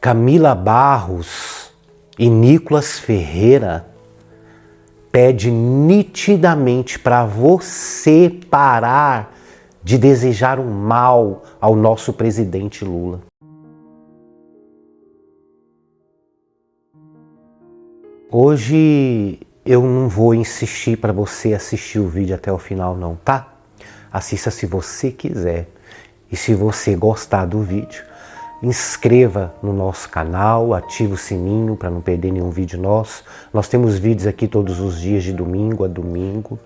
Camila Barros e Nicolas Ferreira pede nitidamente para você parar de desejar um mal ao nosso presidente Lula. Hoje eu não vou insistir para você assistir o vídeo até o final não, tá? Assista se você quiser. E se você gostar do vídeo, inscreva no nosso canal, ative o sininho para não perder nenhum vídeo nosso. Nós temos vídeos aqui todos os dias, de domingo a domingo.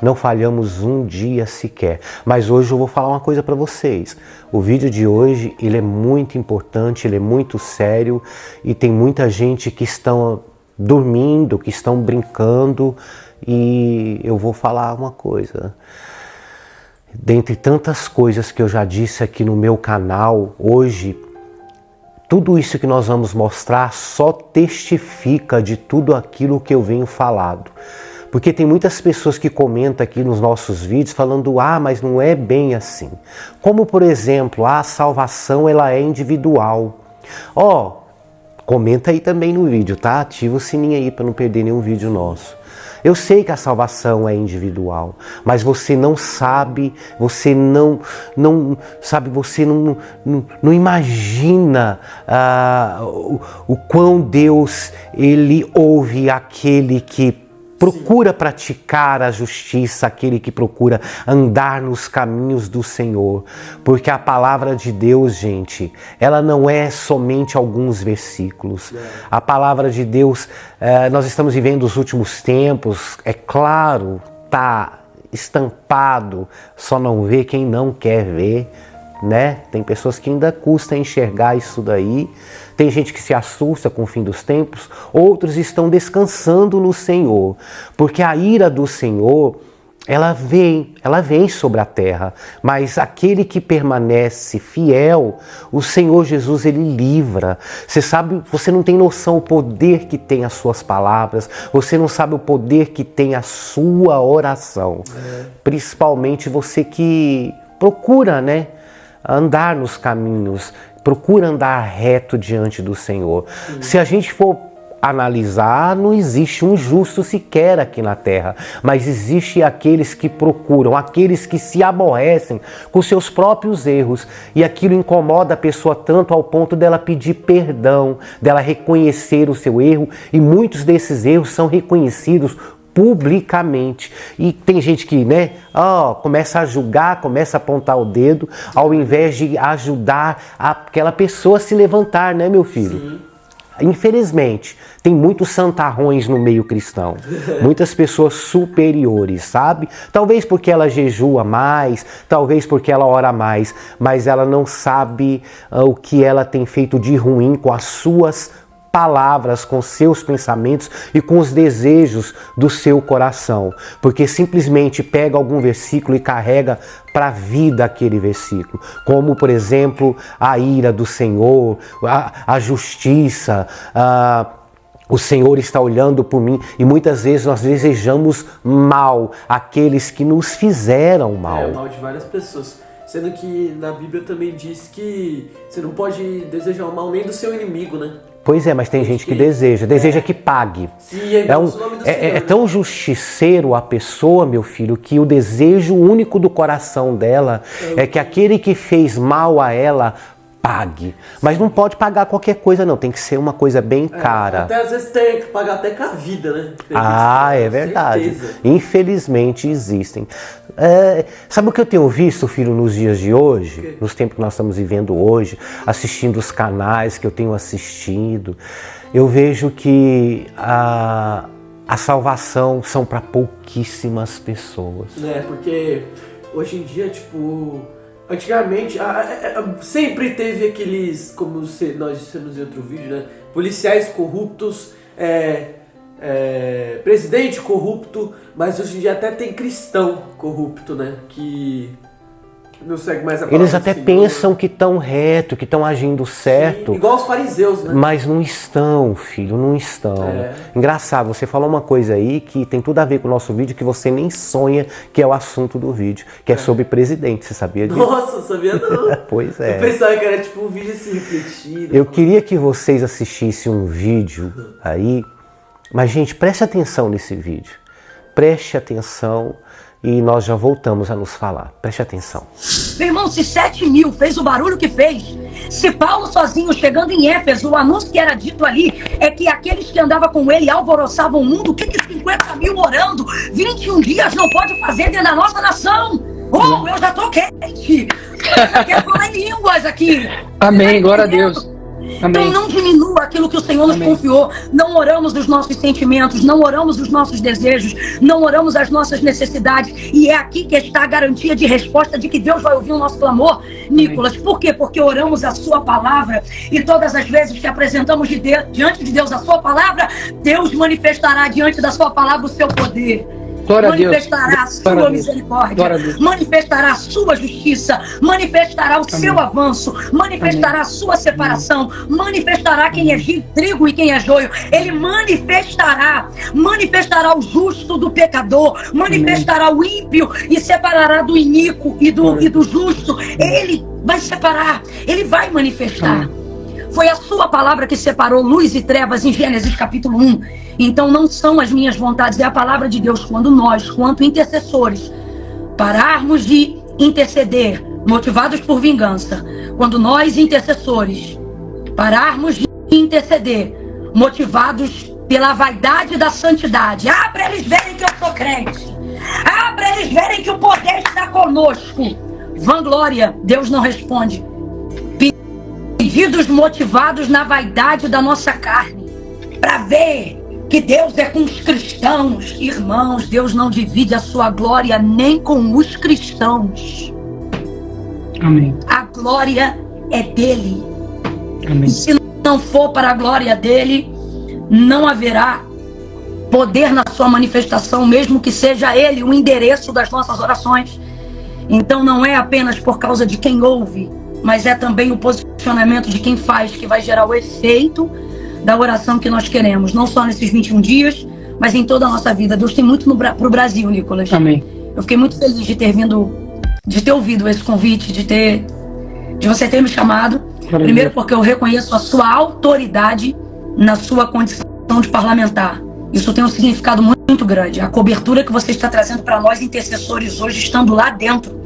Não falhamos um dia sequer. Mas hoje eu vou falar uma coisa para vocês. O vídeo de hoje, ele é muito importante, ele é muito sério e tem muita gente que estão dormindo, que estão brincando, e eu vou falar uma coisa. Dentre tantas coisas que eu já disse aqui no meu canal, hoje, tudo isso que nós vamos mostrar só testifica de tudo aquilo que eu venho falado. Porque tem muitas pessoas que comentam aqui nos nossos vídeos falando, mas não é bem assim. Como, por exemplo, a salvação ela é individual. Comenta aí também no vídeo, tá? Ativa o sininho aí para não perder nenhum vídeo nosso. Eu sei que a salvação é individual, mas você não sabe, você não imagina o quão Deus ele ouve aquele que procura praticar a justiça, aquele que procura andar nos caminhos do Senhor. Porque a palavra de Deus, gente, ela não é somente alguns versículos. A palavra de Deus, nós estamos vivendo os últimos tempos, é claro, tá estampado, só não vê quem não quer ver, né? Tem pessoas que ainda custa enxergar isso daí. Tem gente que se assusta com o fim dos tempos, outros estão descansando no Senhor, porque a ira do Senhor, ela vem sobre a terra, mas aquele que permanece fiel, o Senhor Jesus, ele livra. Você sabe, você não tem noção o poder que tem as suas palavras, você não sabe o poder que tem a sua oração, principalmente você que procura, né, andar nos caminhos, procura andar reto diante do Senhor. Sim. Se a gente for analisar, não existe um justo sequer aqui na terra, mas existe aqueles que procuram, aqueles que se aborrecem com seus próprios erros, e aquilo incomoda a pessoa tanto ao ponto dela pedir perdão, dela reconhecer o seu erro, e muitos desses erros são reconhecidos publicamente. E tem gente que, começa a julgar, começa a apontar o dedo, ao invés de ajudar aquela pessoa a se levantar, né, meu filho? Sim. Infelizmente, tem muitos santarrões no meio cristão, muitas pessoas superiores, sabe? Talvez porque ela jejua mais, talvez porque ela ora mais, mas ela não sabe o que ela tem feito de ruim com as suas palavras, com seus pensamentos e com os desejos do seu coração, porque simplesmente pega algum versículo e carrega para a vida aquele versículo, como por exemplo a ira do Senhor, a justiça, o Senhor está olhando por mim, e muitas vezes nós desejamos mal àqueles que nos fizeram mal. O mal de várias pessoas. Sendo que na Bíblia também diz que você não pode desejar o mal nem do seu inimigo, né? Pois é, mas tem gente que deseja que pague. Sim, é tão justiceiro a pessoa, meu filho, que o desejo único do coração dela é que aquele que fez mal a ela pague. Mas não pode pagar qualquer coisa não, tem que ser uma coisa bem cara. Até às vezes tem que pagar até com a vida, né? É verdade. Certeza. Infelizmente existem. Sabe o que eu tenho visto, filho, nos dias de hoje? Nos tempos que nós estamos vivendo hoje, assistindo os canais que eu tenho assistido, eu vejo que a salvação são para pouquíssimas pessoas. Porque hoje em dia, antigamente, sempre teve aqueles, como nós dissemos em outro vídeo, né? Policiais corruptos, presidente corrupto, mas hoje em dia até tem cristão corrupto, né? Que Não segue mais a palavra Eles até do Senhor. pensam que estão reto, que estão agindo certo. Sim, igual os fariseus, né? Mas não estão, filho, não estão. Engraçado, você falou uma coisa aí que tem tudo a ver com o nosso vídeo, que você nem sonha, que é o assunto do vídeo, que é sobre presidente, você sabia disso? Nossa, sabia não. Pois é. Eu pensava que era tipo um vídeo assim, refletido. Eu queria que vocês assistissem um vídeo aí, mas gente, preste atenção nesse vídeo. Preste atenção e nós já voltamos a nos falar. Preste atenção. Meu irmão, se 7.000 fez o barulho que fez, se Paulo sozinho chegando em Éfeso, o anúncio que era dito ali é que aqueles que andavam com ele alvoroçavam o mundo, o que 50.000 orando 21 dias não pode fazer dentro da nossa nação? Oh, eu já tô quente! Eu já quero falar em línguas aqui! Amém, glória a Deus. Amém. Então não diminua aquilo que o Senhor nos confiou. Não oramos os nossos sentimentos, não oramos os nossos desejos, não oramos as nossas necessidades. E é aqui que está a garantia de resposta de que Deus vai ouvir o nosso clamor, Nicolas. Por quê? Porque oramos a sua palavra e todas as vezes que apresentamos diante de Deus a sua palavra, Deus manifestará diante da sua palavra o seu poder. Glória a Deus. Manifestará a sua misericórdia, manifestará a sua justiça, manifestará o seu avanço, manifestará a sua separação, manifestará quem é trigo e quem é joio. Ele manifestará o justo do pecador, manifestará o ímpio e separará do iníquo e do justo. Ele vai separar, ele vai manifestar. Foi a sua palavra que separou luz e trevas em Gênesis capítulo 1. Então não são as minhas vontades, é a palavra de Deus. Quando nós, quanto intercessores, pararmos de interceder, motivados por vingança, quando nós, intercessores, pararmos de interceder, motivados pela vaidade da santidade, para eles verem que eu sou crente, para eles verem que o poder está conosco. Vanglória, Deus não responde. Pedidos motivados na vaidade da nossa carne, para ver que Deus é com os cristãos. Irmãos, Deus não divide a sua glória nem com os cristãos. Amém. A glória é dele. Amém. E se não for para a glória dele, não haverá poder na sua manifestação, mesmo que seja ele o endereço das nossas orações. Então não é apenas por causa de quem ouve, mas é também o posicionamento de quem faz, que vai gerar o efeito da oração que nós queremos, não só nesses 21 dias, mas em toda a nossa vida. Deus tem muito pro Brasil, Nicolas. Amém. Eu fiquei muito feliz de ter ouvido esse convite, de você ter me chamado. Primeiro porque eu reconheço a sua autoridade na sua condição de parlamentar. Isso tem um significado muito grande. A cobertura que você está trazendo para nós, intercessores, hoje, estando lá dentro.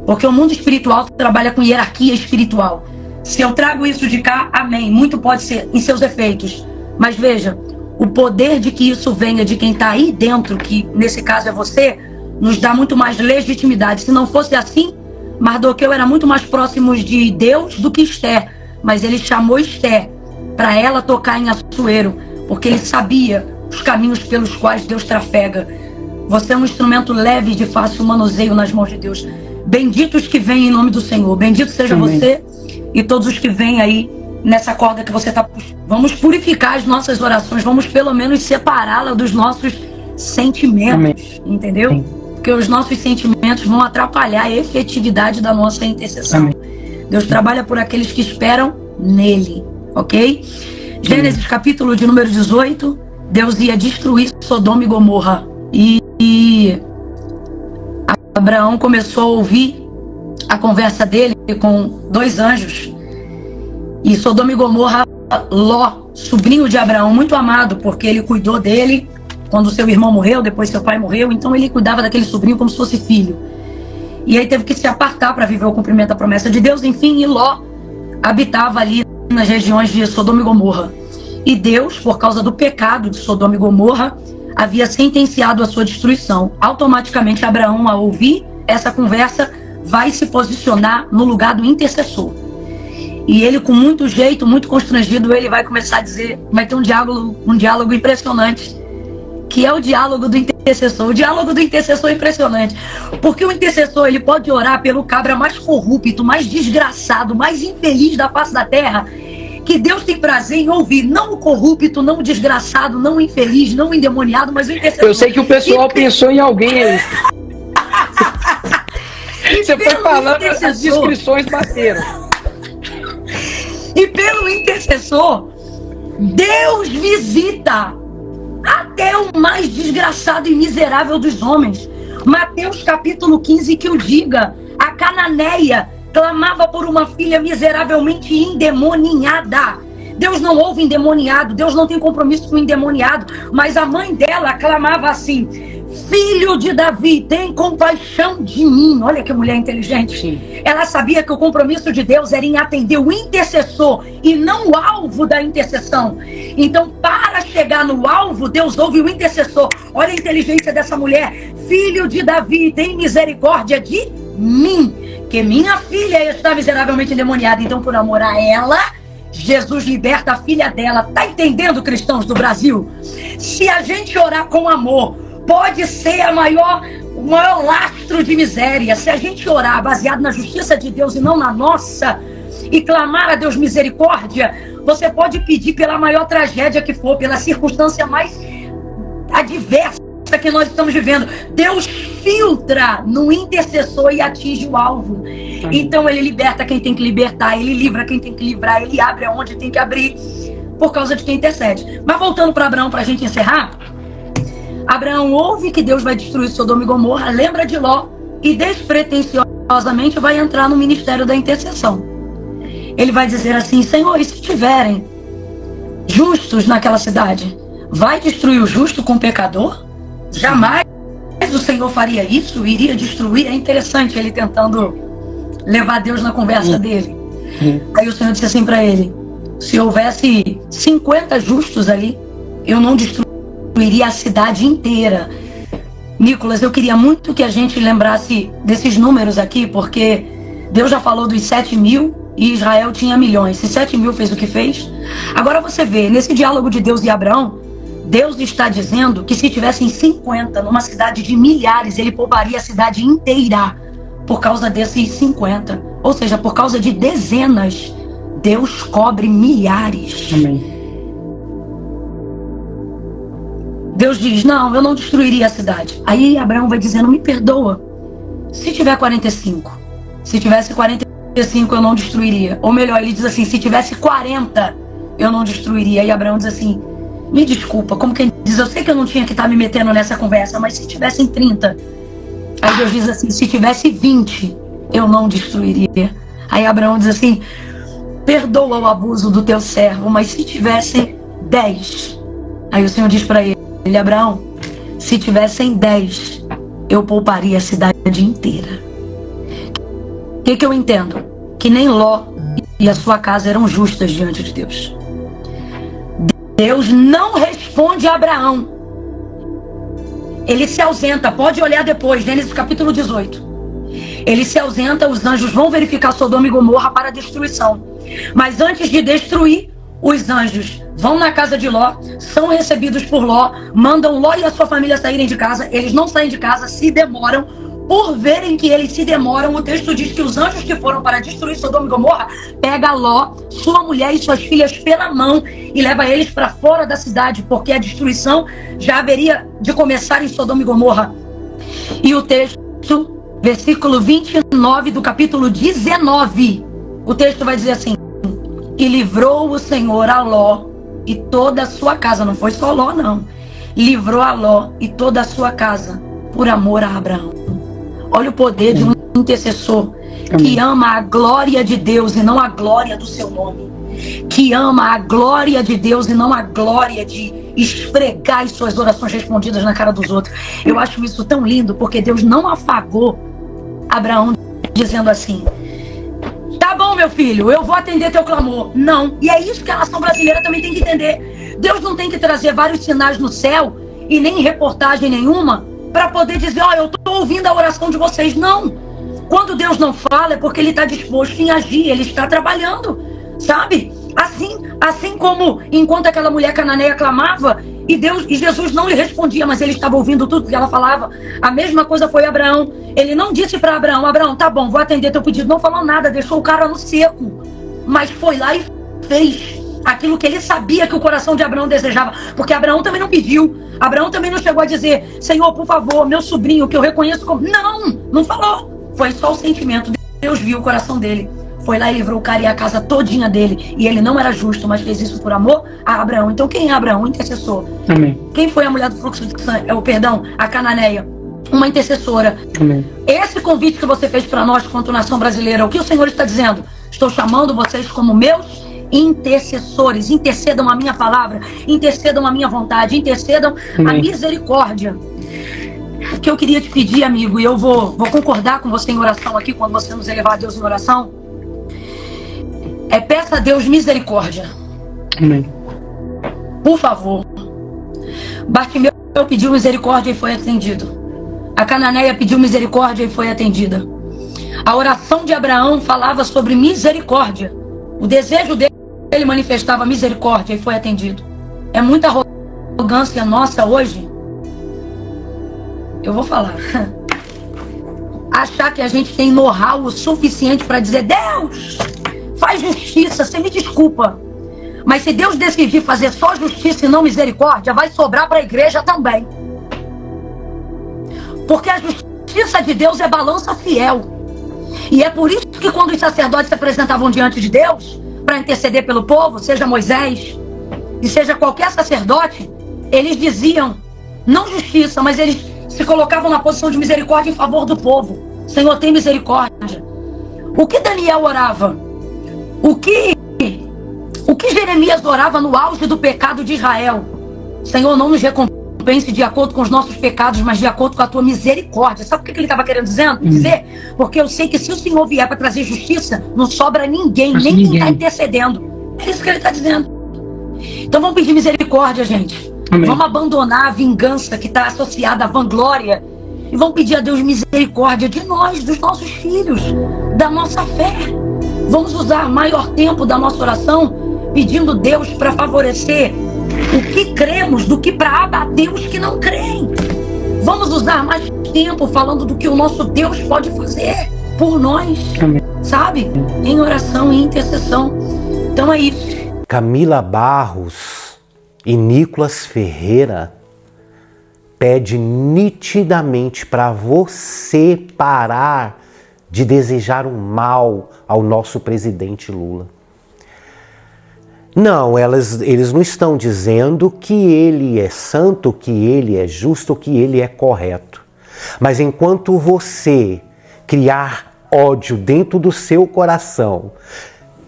Porque o mundo espiritual trabalha com hierarquia espiritual. Se eu trago isso de cá, amém. Muito pode ser em seus efeitos. Mas veja, o poder de que isso venha de quem está aí dentro, que nesse caso é você, nos dá muito mais legitimidade. Se não fosse assim, Mardoqueu era muito mais próximo de Deus do que Esther. Mas ele chamou Esther para ela tocar em Assuero, porque ele sabia os caminhos pelos quais Deus trafega. Você é um instrumento leve de fácil manuseio nas mãos de Deus. Benditos que vêm em nome do Senhor. Bendito seja você e todos os que vêm aí nessa corda que você está puxando. Vamos purificar as nossas orações, vamos pelo menos separá-la dos nossos sentimentos, entendeu? Porque os nossos sentimentos vão atrapalhar a efetividade da nossa intercessão. Deus trabalha por aqueles que esperam nele, ok? Gênesis capítulo de número 18, Deus ia destruir Sodoma e Gomorra. E Abraão começou a ouvir a conversa dele com dois anjos. E Sodoma e Gomorra, Ló, sobrinho de Abraão, muito amado, porque ele cuidou dele quando seu irmão morreu, depois seu pai morreu, então ele cuidava daquele sobrinho como se fosse filho. E aí teve que se apartar para viver o cumprimento da promessa de Deus, enfim, e Ló habitava ali nas regiões de Sodoma e Gomorra. E Deus, por causa do pecado de Sodoma e Gomorra, havia sentenciado a sua destruição. Automaticamente Abraão, ao ouvir essa conversa, vai se posicionar no lugar do intercessor. E ele, com muito jeito, muito constrangido, ele vai começar a dizer, vai ter um diálogo impressionante, que é o diálogo do intercessor. O diálogo do intercessor é impressionante, porque o intercessor, ele pode orar pelo cabra mais corrupto, mais desgraçado, mais infeliz da face da terra, que Deus tem prazer em ouvir, não o corrupto, não o desgraçado, não o infeliz, não o endemoniado, mas o intercessor. Eu sei que o pessoal pensou em alguém aí. E Você foi falando, as descrições bateram. E pelo intercessor, Deus visita até o mais desgraçado e miserável dos homens. Mateus capítulo 15 que o diga. A cananeia clamava por uma filha miseravelmente endemoniada. Deus não ouve endemoniado, Deus não tem compromisso com o endemoniado, mas a mãe dela clamava assim: filho de Davi, tem compaixão de mim. Olha que mulher inteligente. Sim. Ela sabia que o compromisso de Deus era em atender o intercessor e não o alvo da intercessão. Então, para chegar no alvo, Deus ouve o intercessor. Olha a inteligência dessa mulher. Filho de Davi, tem misericórdia de mim, que minha filha está miseravelmente endemoniada. Então, por amor a ela, Jesus liberta a filha dela. Tá entendendo, cristãos do Brasil? Se a gente orar com amor, pode ser o maior lastro de miséria. Se a gente orar baseado na justiça de Deus e não na nossa, e clamar a Deus misericórdia, você pode pedir pela maior tragédia que for, pela circunstância mais adversa que nós estamos vivendo. Deus filtra no intercessor e atinge o alvo. Então ele liberta quem tem que libertar, ele livra quem tem que livrar, ele abre onde tem que abrir, por causa de quem intercede. Mas voltando para Abraão, para a gente encerrar, Abraão ouve que Deus vai destruir Sodoma e Gomorra, lembra de Ló e despretensiosamente vai entrar no ministério da intercessão. Ele vai dizer assim: Senhor, e se tiverem justos naquela cidade, vai destruir o justo com o pecador? Jamais o Senhor faria isso, iria destruir. É interessante ele tentando levar Deus na conversa dele. Aí o Senhor disse assim para ele: se houvesse 50 justos ali, eu não destruiria a cidade inteira. Nicolas, eu queria muito que a gente lembrasse desses números aqui, porque Deus já falou dos 7.000 e Israel tinha milhões. Se 7.000 fez o que fez, agora você vê, nesse diálogo de Deus e Abraão, Deus está dizendo que se tivessem 50 numa cidade de milhares, ele pouparia a cidade inteira por causa desses 50. Ou seja, por causa de dezenas, Deus cobre milhares. Amém. Deus diz: não, eu não destruiria a cidade. Aí Abraão vai dizendo: me perdoa, se tiver 45. Se tivesse 45 eu não destruiria. Ou melhor, ele diz assim: se tivesse 40 eu não destruiria. E Abraão diz assim: me desculpa, como quem diz, eu sei que eu não tinha que estar me metendo nessa conversa, mas se tivessem 30. Aí Deus diz assim: se tivesse 20 eu não destruiria. Aí Abraão diz assim: perdoa o abuso do teu servo, mas se tivessem 10. Aí o Senhor diz para ele: Abraão, se tivessem 10 eu pouparia a cidade inteira. O que eu entendo? Que nem Ló e a sua casa eram justas diante de Deus. Deus não responde a Abraão. Ele se ausenta, pode olhar depois, Gênesis capítulo 18. Ele se ausenta, os anjos vão verificar Sodoma e Gomorra para destruição. Mas antes de destruir, os anjos vão na casa de Ló, são recebidos por Ló, mandam Ló e a sua família saírem de casa. Eles não saem de casa, se demoram. Por verem que eles se demoram, o texto diz que os anjos que foram para destruir Sodoma e Gomorra pega Ló, sua mulher e suas filhas pela mão e leva eles para fora da cidade, porque a destruição já haveria de começar em Sodoma e Gomorra. E o texto, versículo 29 do capítulo 19, o texto vai dizer assim: e livrou o Senhor a Ló e toda a sua casa. Não foi só Ló, não. Livrou a Ló e toda a sua casa por amor a Abraão. Olha o poder de um intercessor que ama a glória de Deus e não a glória do seu nome. Que ama a glória de Deus e não a glória de esfregar as suas orações respondidas na cara dos outros. Eu acho isso tão lindo, porque Deus não afagou Abraão dizendo assim: tá bom, meu filho, eu vou atender teu clamor. Não. E é isso que a nação brasileira também tem que entender. Deus não tem que trazer vários sinais no céu e nem reportagem nenhuma para poder dizer: ó, eu estou ouvindo a oração de vocês. Não. Quando Deus não fala é porque ele está disposto em agir, ele está trabalhando, sabe? Assim como enquanto aquela mulher cananeia clamava e Jesus não lhe respondia, mas ele estava ouvindo tudo que ela falava. A mesma coisa foi Abraão. Ele não disse para Abraão: Abraão, tá bom, vou atender teu pedido. Não falou nada, deixou o cara no seco, mas foi lá e fez aquilo que ele sabia que o coração de Abraão desejava, porque Abraão também não pediu. Abraão também não chegou a dizer: Senhor, por favor, meu sobrinho, que eu reconheço como... Não falou. Foi só o sentimento. Deus viu o coração dele. Foi lá e livrou o cara e a casa todinha dele. E ele não era justo, mas fez isso por amor a Abraão. Então quem é Abraão? Um intercessor. Amém. Quem foi a mulher do fluxo de sangue? A cananeia. Uma intercessora. Amém. Esse convite que você fez para nós, quanto nação brasileira, o que o Senhor está dizendo? Estou chamando vocês como meus intercessores. Intercedam a minha palavra, intercedam a minha vontade, intercedam a misericórdia. O que eu queria te pedir, amigo, e eu vou concordar com você em oração aqui, quando você nos elevar a Deus em oração, peça a Deus misericórdia. Amém. Por favor. Bartimeu pediu misericórdia e foi atendido. A cananeia pediu misericórdia e foi atendida. A oração de Abraão falava sobre misericórdia. O desejo dele manifestava misericórdia e foi atendido. É muita arrogância nossa hoje. Eu vou falar. Achar que a gente tem know-how o suficiente para dizer: Deus, faz justiça, você me desculpa. Mas se Deus decidir fazer só justiça e não misericórdia, vai sobrar para a igreja também. Porque a justiça de Deus é balança fiel. E é por isso que quando os sacerdotes se apresentavam diante de Deus para interceder pelo povo, seja Moisés e seja qualquer sacerdote, eles diziam, não justiça, mas eles se colocavam na posição de misericórdia em favor do povo. Senhor, tem misericórdia. O que Daniel orava? O que Jeremias orava no auge do pecado de Israel? Senhor, não nos recompense de acordo com os nossos pecados, mas de acordo com a tua misericórdia. Sabe o que ele estava querendo dizer? Porque eu sei que se o Senhor vier para trazer justiça, não sobra ninguém, nem quem está intercedendo. É isso que ele está dizendo. Então vamos pedir misericórdia, gente. Amém. Vamos abandonar a vingança que está associada à vanglória e vamos pedir a Deus misericórdia de nós, dos nossos filhos, da nossa fé. Vamos usar maior tempo da nossa oração pedindo Deus para favorecer o que cremos do que para abater os que não creem. Vamos usar mais tempo falando do que o nosso Deus pode fazer por nós, amém, sabe? Em oração e intercessão. Então é isso. Camila Barros e Nicolas Ferreira pede nitidamente para você parar de desejar um mal ao nosso presidente Lula. Não, eles não estão dizendo que ele é santo, que ele é justo, que ele é correto. Mas enquanto você criar ódio dentro do seu coração,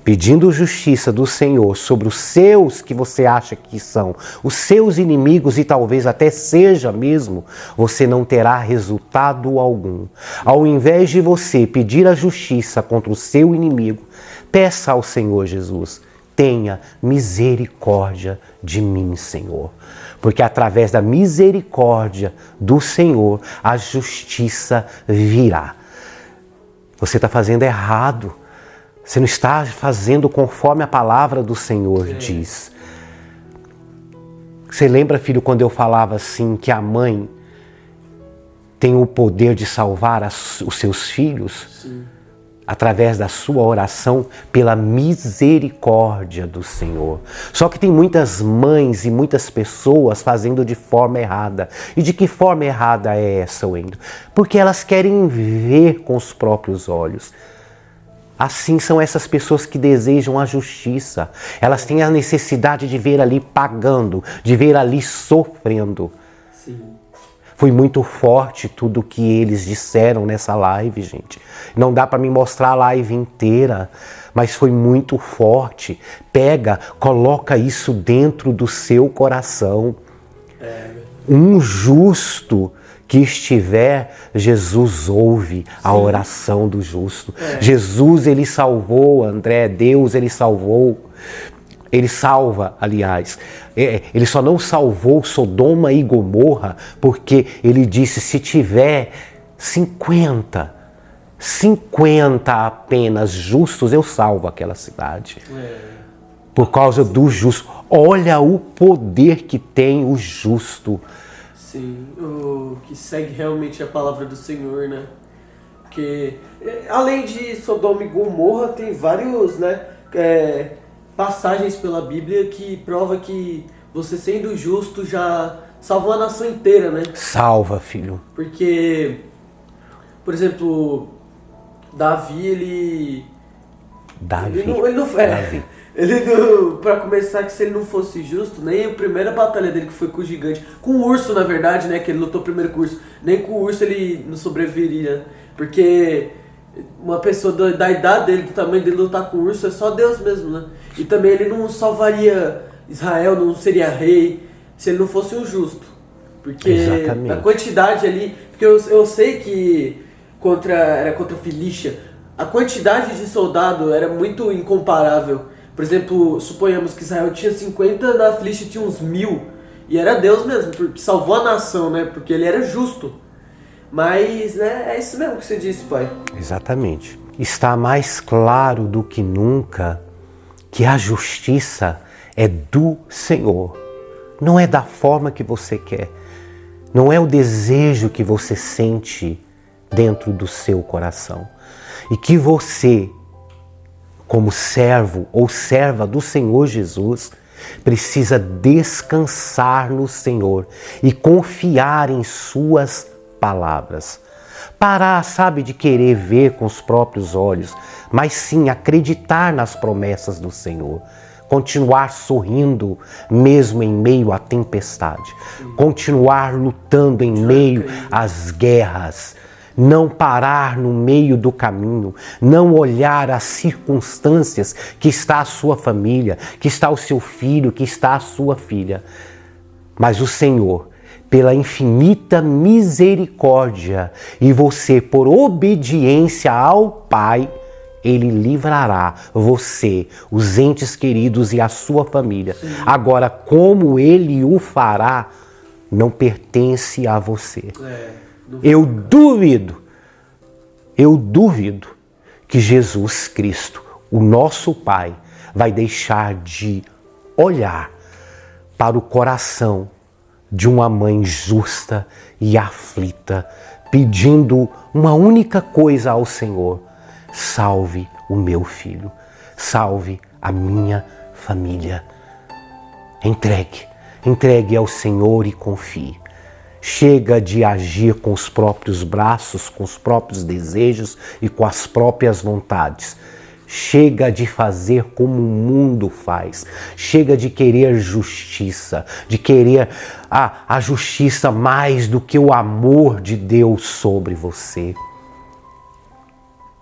pedindo justiça do Senhor sobre os seus que você acha que são os seus inimigos e talvez até seja mesmo, você não terá resultado algum. Ao invés de você pedir a justiça contra o seu inimigo, peça ao Senhor Jesus: tenha misericórdia de mim, Senhor. Porque através da misericórdia do Senhor, a justiça virá. Você está fazendo errado. Você não está fazendo conforme a palavra do Senhor diz. Você lembra, filho, quando eu falava assim, que a mãe tem o poder de salvar os seus filhos? Sim. Através da sua oração pela misericórdia do Senhor. Só que tem muitas mães e muitas pessoas fazendo de forma errada. E de que forma errada é essa, Wendel? Porque elas querem ver com os próprios olhos. Assim são essas pessoas que desejam a justiça. Elas têm a necessidade de ver ali pagando, de ver ali sofrendo. Sim. Foi muito forte tudo que eles disseram nessa live, gente. Não dá para me mostrar a live inteira, mas foi muito forte. Pega, coloca isso dentro do seu coração. Um justo que estiver, Jesus ouve a oração do justo. Jesus, ele salvou, André, Deus, ele salvou. Ele salva, aliás. Ele só não salvou Sodoma e Gomorra porque ele disse: se tiver 50 apenas justos, eu salvo aquela cidade. Por causa do justo. Olha o poder que tem o justo. Sim, o que segue realmente a palavra do Senhor, né? Porque além de Sodoma e Gomorra, tem vários, né, passagens pela Bíblia que prova que você sendo justo já salvou a nação inteira, né? Salva, filho. Porque, por exemplo, Davi, Davi. Ele não, pra começar, que se ele não fosse justo, nem a primeira batalha dele, que foi com o gigante, com o urso, na verdade, né, que ele lutou primeiro com o urso, nem com o urso ele não sobreviveria, porque uma pessoa da idade dele, do tamanho dele, lutar com o urso é só Deus mesmo, né? E também ele não salvaria Israel, não seria rei, se ele não fosse um justo. Porque Exatamente. a quantidade ali, porque eu sei que era contra a Filístia, a quantidade de soldado era muito incomparável. Por exemplo, suponhamos que Israel tinha 50, na Filístia tinha uns 1000. E era Deus mesmo, porque salvou a nação, né? Porque ele era justo. Mas, né, é isso mesmo que você disse, pai. Exatamente. Está mais claro do que nunca que a justiça é do Senhor. Não é da forma que você quer. Não é o desejo que você sente dentro do seu coração. E que você, como servo ou serva do Senhor Jesus, precisa descansar no Senhor e confiar em suas palavras. Parar, sabe, de querer ver com os próprios olhos, mas sim acreditar nas promessas do Senhor. Continuar sorrindo mesmo em meio à tempestade. Continuar lutando em meio às guerras. Não parar no meio do caminho, não olhar as circunstâncias que está a sua família, que está o seu filho, que está a sua filha. Mas o Senhor, pela infinita misericórdia e você por obediência ao Pai, Ele livrará você, os entes queridos e a sua família. Sim. Agora, como Ele o fará, não pertence a você. Eu duvido que Jesus Cristo, o nosso Pai, vai deixar de olhar para o coração de uma mãe justa e aflita, pedindo uma única coisa ao Senhor: salve o meu filho, salve a minha família. Entregue ao Senhor e confie. Chega de agir com os próprios braços, com os próprios desejos e com as próprias vontades. Chega de fazer como o mundo faz. Chega de querer justiça, de querer a justiça mais do que o amor de Deus sobre você.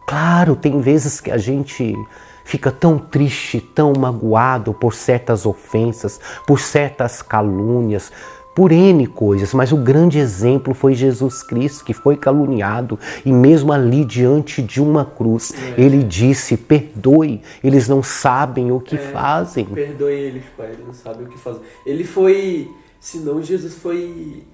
Claro, tem vezes que a gente fica tão triste, tão magoado por certas ofensas, por certas calúnias, por N coisas, mas o grande exemplo foi Jesus Cristo, que foi caluniado e mesmo ali diante de uma cruz, ele disse: perdoe, eles não sabem o que fazem. Perdoe eles, pai, eles não sabem o que fazem. Ele foi, senão Jesus foi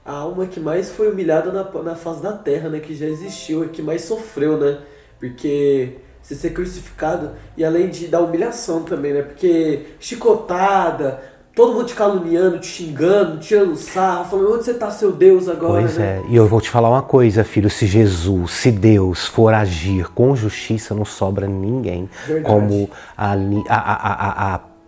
a alma que mais foi humilhada na face da terra, né, que já existiu, que mais sofreu, né, porque você ser crucificado, e além da humilhação também, né, porque chicotada, todo mundo te caluniando, te xingando, tirando sarro, falando: onde você tá, seu Deus, agora? Pois né? E eu vou te falar uma coisa, filho, se Deus for agir com justiça, não sobra ninguém. Verdade. Como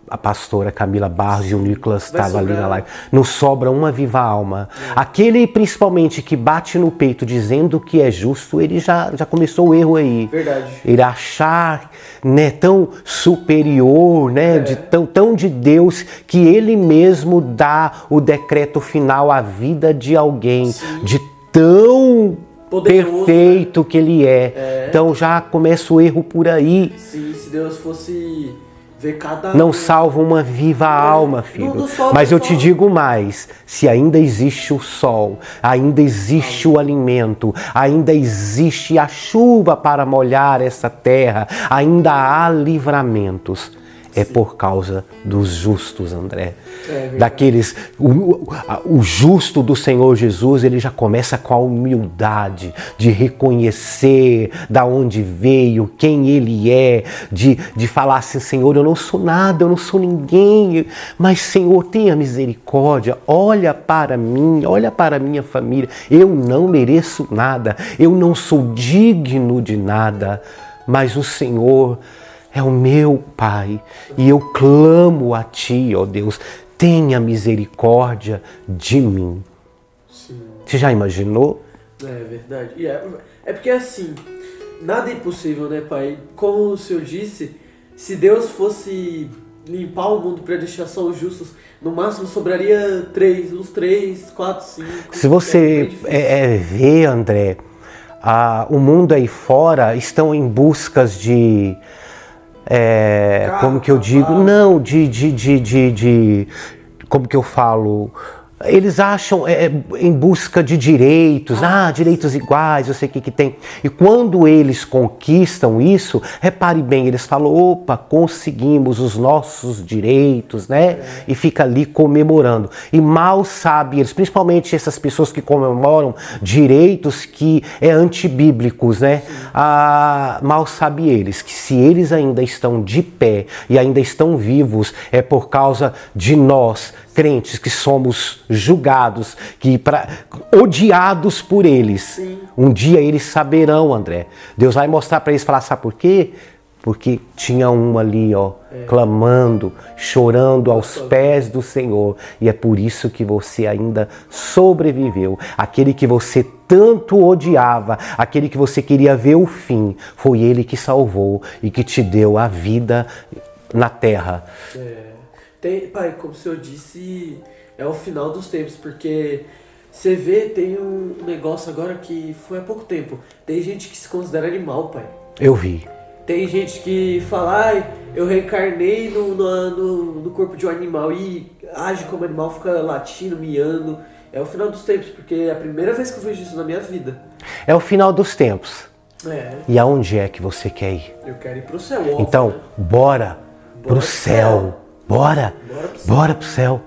a pastora Camila Barros e o Nicolas estavam ali na live. Não sobra uma viva alma. Aquele, principalmente, que bate no peito dizendo que é justo, ele já começou o erro aí. Verdade. Ele achar, né, tão superior, né, tão de Deus, que ele mesmo dá o decreto final à vida de alguém. Sim. De tão poderoso, perfeito, né, que ele é. Então já começa o erro por aí. Sim, se Deus fosse ver cada não salva uma viva alma, filho. Mas eu te digo mais: se ainda existe o sol, ainda existe o alimento, ainda existe a chuva para molhar essa terra, ainda há livramentos. É por causa dos justos, André. Daqueles, o justo do Senhor Jesus, ele já começa com a humildade de reconhecer da onde veio, quem ele é, de falar assim: Senhor, eu não sou nada, eu não sou ninguém, mas Senhor, tenha misericórdia, olha para mim, olha para a minha família, eu não mereço nada, eu não sou digno de nada, mas o Senhor é o meu Pai, e eu clamo a Ti, ó Deus, tenha misericórdia de mim. Sim. Você já imaginou? É verdade. É porque assim, nada é impossível, né, Pai? Como o Senhor disse, se Deus fosse limpar o mundo para deixar só os justos, no máximo sobraria uns 3, 4, 5. Se você vê, André, o mundo aí fora estão em buscas de... como que eu digo? Não, como que eu falo? Eles acham em busca de direitos, direitos iguais, eu sei o que tem. E quando eles conquistam isso, repare bem, eles falam, opa, conseguimos os nossos direitos, né? E fica ali comemorando. E mal sabe eles, principalmente essas pessoas que comemoram direitos que antibíblicos, né? Mal sabe eles que se eles ainda estão de pé e ainda estão vivos, é por causa de nós, crentes, que somos julgados, odiados por eles. Sim. Um dia eles saberão, André. Deus vai mostrar para eles, falar, sabe por quê? Porque tinha um ali, clamando, chorando aos pés do Senhor. E é por isso que você ainda sobreviveu. Aquele que você tanto odiava, aquele que você queria ver o fim, foi Ele que salvou e que te deu a vida na terra. Pai, como o Senhor disse, é o final dos tempos, porque você vê, tem um negócio agora que foi há pouco tempo. Tem gente que se considera animal, Pai. Eu vi. Tem gente que fala, eu reencarnei no corpo de um animal e age como animal, fica latindo, miando. É o final dos tempos, porque é a primeira vez que eu vejo isso na minha vida. É o final dos tempos. É. E aonde é que você quer ir? Eu quero ir pro céu, óbvio, Então, né? bora pro céu. Bora pro céu.